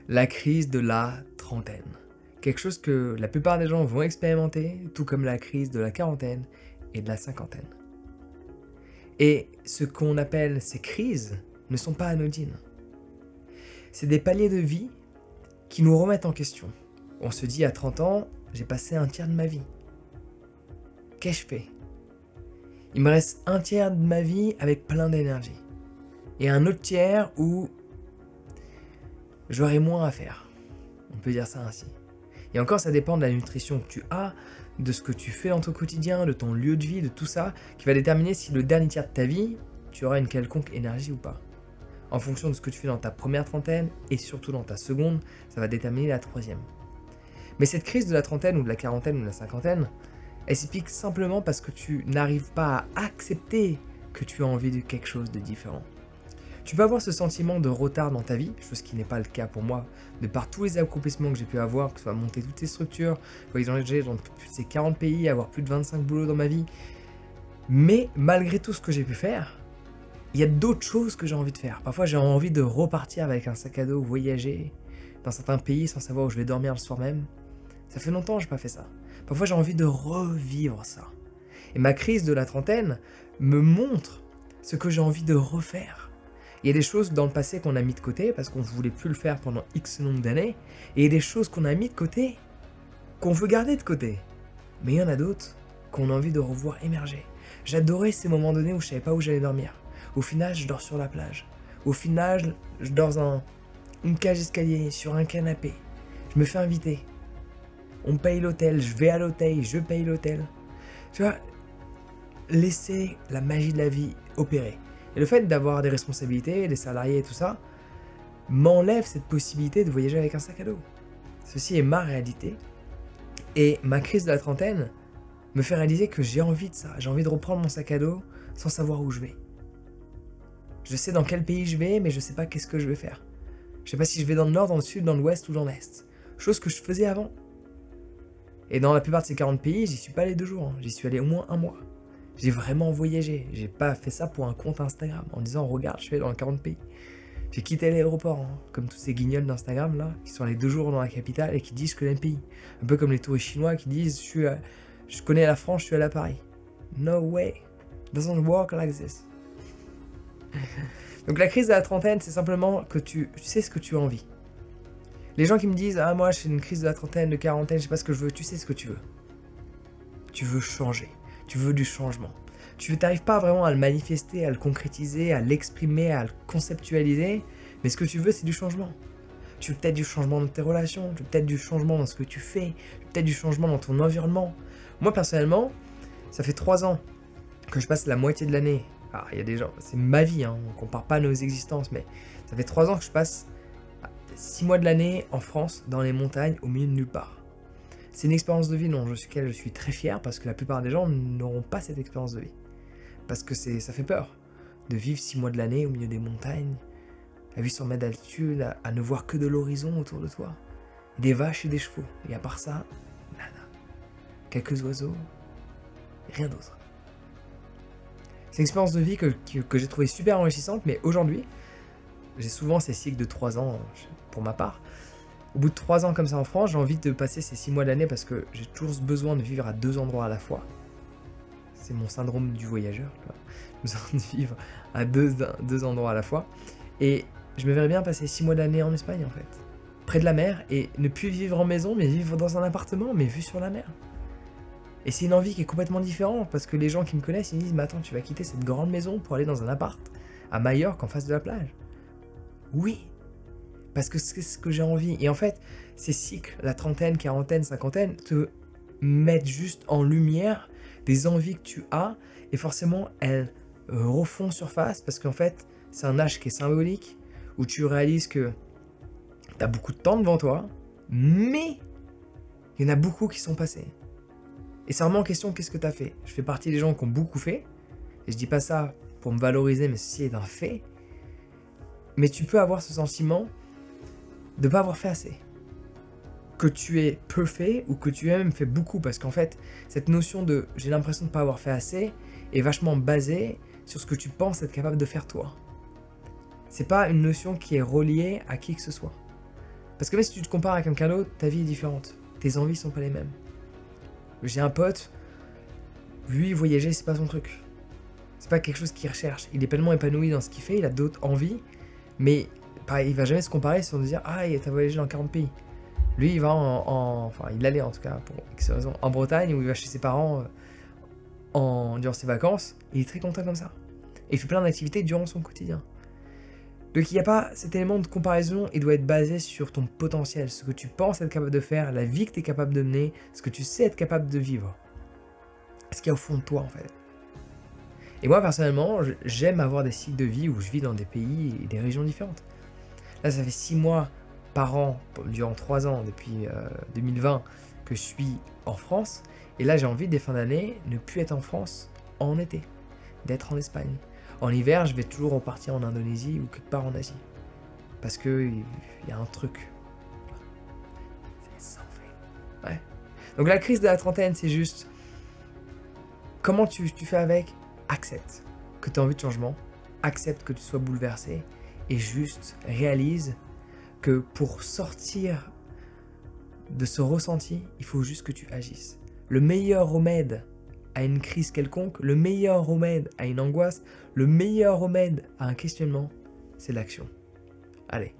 La crise de la trentaine. Quelque chose que la plupart des gens vont expérimenter, tout comme la crise de la quarantaine et de la cinquantaine. Et ce qu'on appelle ces crises ne sont pas anodines. C'est des paliers de vie qui nous remettent en question. On se dit à 30 ans, j'ai passé un tiers de ma vie. Qu'ai-je fait? Il me reste un tiers de ma vie avec plein d'énergie. Et un autre tiers où j'aurai moins à faire. On peut dire ça ainsi. Et encore, ça dépend de la nutrition que tu as, de ce que tu fais dans ton quotidien, de ton lieu de vie, de tout ça, qui va déterminer si le dernier tiers de ta vie, tu auras une quelconque énergie ou pas. En fonction de ce que tu fais dans ta première trentaine, et surtout dans ta seconde, ça va déterminer la troisième. Mais cette crise de la trentaine, ou de la quarantaine, ou de la cinquantaine, elle s'explique simplement parce que tu n'arrives pas à accepter que tu as envie de quelque chose de différent. Tu peux avoir ce sentiment de retard dans ta vie, chose qui n'est pas le cas pour moi, de par tous les accomplissements que j'ai pu avoir, que ce soit monter toutes ces structures, voyager dans plus de ces 40 pays, avoir plus de 25 boulots dans ma vie. Mais malgré tout ce que j'ai pu faire, il y a d'autres choses que j'ai envie de faire. Parfois j'ai envie de repartir avec un sac à dos, voyager dans certains pays sans savoir où je vais dormir le soir même. Ça fait longtemps que je n'ai pas fait ça. Parfois j'ai envie de revivre ça. Et ma crise de la trentaine me montre ce que j'ai envie de refaire. Il y a des choses dans le passé qu'on a mis de côté parce qu'on ne voulait plus le faire pendant X nombre d'années. Et il y a des choses qu'on a mis de côté, qu'on veut garder de côté. Mais il y en a d'autres qu'on a envie de revoir émerger. J'adorais ces moments donnés où je ne savais pas où j'allais dormir. Au final, je dors sur la plage. Au final, je dors dans une cage d'escalier, sur un canapé. Je me fais inviter. On paye l'hôtel, je vais à l'hôtel, je paye l'hôtel. Tu vois, laisser la magie de la vie opérer. Et le fait d'avoir des responsabilités, des salariés et tout ça, m'enlève cette possibilité de voyager avec un sac à dos. Ceci est ma réalité. Et ma crise de la trentaine me fait réaliser que j'ai envie de ça. J'ai envie de reprendre mon sac à dos sans savoir où je vais. Je sais dans quel pays je vais, mais je sais pas qu'est-ce que je vais faire. Je sais pas si je vais dans le nord, dans le sud, dans l'ouest ou dans l'est. Chose que je faisais avant. Et dans la plupart de ces 40 pays, j'y suis pas allé 2 jours. Hein. J'y suis allé au moins 1 mois. J'ai vraiment voyagé. J'ai pas fait ça pour un compte Instagram en disant regarde, je suis allé dans 40 pays. J'ai quitté l'aéroport, hein, comme tous ces guignols d'Instagram là, qui sont allés 2 jours dans la capitale et qui disent que je connais le pays. Un peu comme les touristes chinois qui disent je connais la France, je suis allé à Paris. No way. Doesn't work like this. Donc la crise de la trentaine, c'est simplement que tu sais ce que tu as envie. Les gens qui me disent ah moi j'ai une crise de la trentaine, de quarantaine, je sais pas ce que je veux, tu sais ce que tu veux. Tu veux changer. Tu veux du changement. Tu n'arrives pas vraiment à le manifester, à le concrétiser, à l'exprimer, à le conceptualiser, mais ce que tu veux, c'est du changement. Tu veux peut-être du changement dans tes relations, tu veux peut-être du changement dans ce que tu fais, tu veux peut-être du changement dans ton environnement. Moi, personnellement, ça fait 3 ans que je passe la moitié de l'année. Alors, il y a des gens, c'est ma vie, hein, on ne compare pas nos existences, mais ça fait 3 ans que je passe 6 mois de l'année en France, dans les montagnes, au milieu de nulle part. C'est une expérience de vie dont je suis très fier parce que la plupart des gens n'auront pas cette expérience de vie. Parce que ça fait peur de vivre 6 mois de l'année au milieu des montagnes, à 800 mètres d'altitude, à ne voir que de l'horizon autour de toi. Des vaches et des chevaux. Et à part ça, nada. Quelques oiseaux, rien d'autre. C'est une expérience de vie que j'ai trouvée super enrichissante, mais aujourd'hui, j'ai souvent ces cycles de 3 ans pour ma part. Au bout de 3 ans comme ça en France, j'ai envie de passer ces 6 mois de l'année parce que j'ai toujours ce besoin de vivre à 2 endroits à la fois. C'est mon syndrome du voyageur. J'ai besoin de vivre à deux endroits à la fois. Et je me verrais bien passer 6 mois de l'année en Espagne en fait. Près de la mer et ne plus vivre en maison mais vivre dans un appartement mais vu sur la mer. Et c'est une envie qui est complètement différente parce que les gens qui me connaissent ils me disent mais attends tu vas quitter cette grande maison pour aller dans un appart à Majorque en face de la plage. Oui. Parce que c'est ce que j'ai envie. Et en fait, ces cycles, la trentaine, quarantaine, cinquantaine, te mettent juste en lumière des envies que tu as. Et forcément, elles refont surface. Parce qu'en fait, c'est un âge qui est symbolique. Où tu réalises que tu as beaucoup de temps devant toi. Mais il y en a beaucoup qui sont passés. Et c'est vraiment en question, qu'est-ce que tu as fait? Je fais partie des gens qui ont beaucoup fait. Et je dis pas ça pour me valoriser, mais ceci est un fait. Mais tu peux avoir ce sentiment de ne pas avoir fait assez. Que tu aies peu fait ou que tu aies même fait beaucoup. Parce qu'en fait, cette notion de j'ai l'impression de ne pas avoir fait assez est vachement basée sur ce que tu penses être capable de faire toi. C'est pas une notion qui est reliée à qui que ce soit. Parce que même si tu te compares à quelqu'un d'autre, ta vie est différente. Tes envies sont pas les mêmes. J'ai un pote, lui, voyager, c'est pas son truc. C'est pas quelque chose qu'il recherche. Il est pleinement épanoui dans ce qu'il fait, il a d'autres envies, mais pareil, il va jamais se comparer sans dire « Ah, t'as voyagé dans 40 pays ». Lui, il va enfin, il allait en tout cas, pour X raison, en Bretagne, où il va chez ses parents durant ses vacances, et il est très content comme ça. Et il fait plein d'activités durant son quotidien. Donc il n'y a pas cet élément de comparaison, il doit être basé sur ton potentiel, ce que tu penses être capable de faire, la vie que tu es capable de mener, ce que tu sais être capable de vivre. Ce qu'il y a au fond de toi en fait. Et moi personnellement, j'aime avoir des cycles de vie où je vis dans des pays et des régions différentes. Là ça fait 6 mois par an, durant 3 ans, depuis 2020, que je suis en France. Et là j'ai envie des fins d'année ne plus être en France en été, d'être en Espagne. En hiver, je vais toujours repartir en Indonésie ou quelque part en Asie. Parce que il y a un truc. C'est sans fait. Ouais. Donc la crise de la trentaine, c'est juste... Comment tu fais avec? Accepte que tu as envie de changement. Accepte que tu sois bouleversé. Et juste réalise que pour sortir de ce ressenti, il faut juste que tu agisses. Le meilleur remède à une crise quelconque, le meilleur remède à une angoisse, le meilleur remède à un questionnement, c'est l'action. Allez,